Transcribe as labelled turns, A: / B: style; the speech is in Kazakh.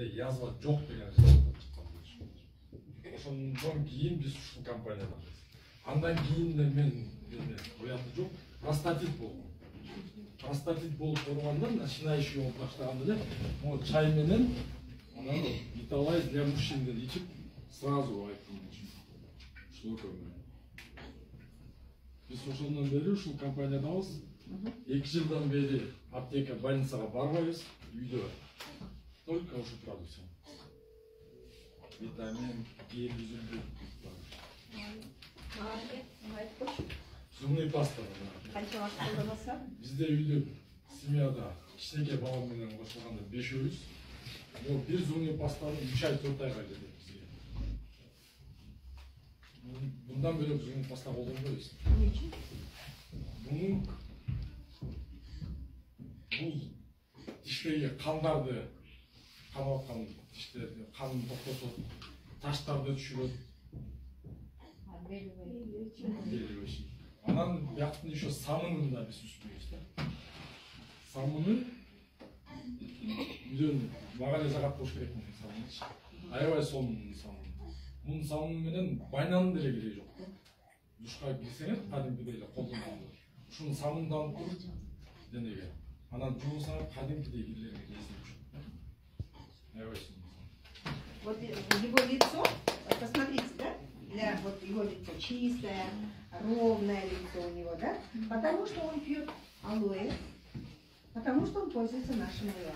A: Язва жоқ деген результат шыққан. Ошондон кийин биз ушул компаниядабыз. Андан кийин мен оятым жок, простатит болгон. Простатит болуп тургандан начинающий болуп баштаганда эле могу чай менен Виталайз для мужчин деп ичип сразу айттым. Ушул көмөр. Биз ошондон бери ушул компаниядабыз. 2 жылдан бери аптека, больницага барбайбыз, үйдө. Только ушу продукция. Витамин, гель, зубы. Зубный паста.
B: Канча вакыт колдоносуңар?
A: Бизде үйдө семьяда кичинекей балам менен кошулганда 5-өбүз. Бул бир зубный пастаны 3 ай 4 айга кетет бизге. Bundan бөлөк зубный паста колдонбойбуз.
B: Эмне үчүн?
A: Бул тиштеги кандарды канаткан тиштерди канын токтотот, таштарды түшүрөт. Анан бияктын еще самынын да биз үстүбүз да. Самыны үйдөн мага жагат болуш керек менен самынчы. Аябай сонун самын. Мунун самыны менен байнанын деле кереги жок да. Душка кирсеңер кадимкидей эле колдонгон. Ушунун самындан туруп денеге. Анан жуусаңар кадимкидей кирлерге кездеп чыгат. Аябай сонун.
B: Вот его лицо, посмотрите, да? Вот его лицо чистое, ровное лицо у него, да? Потому что он пьет алоэ, потому что он пользуется нашим алоэ.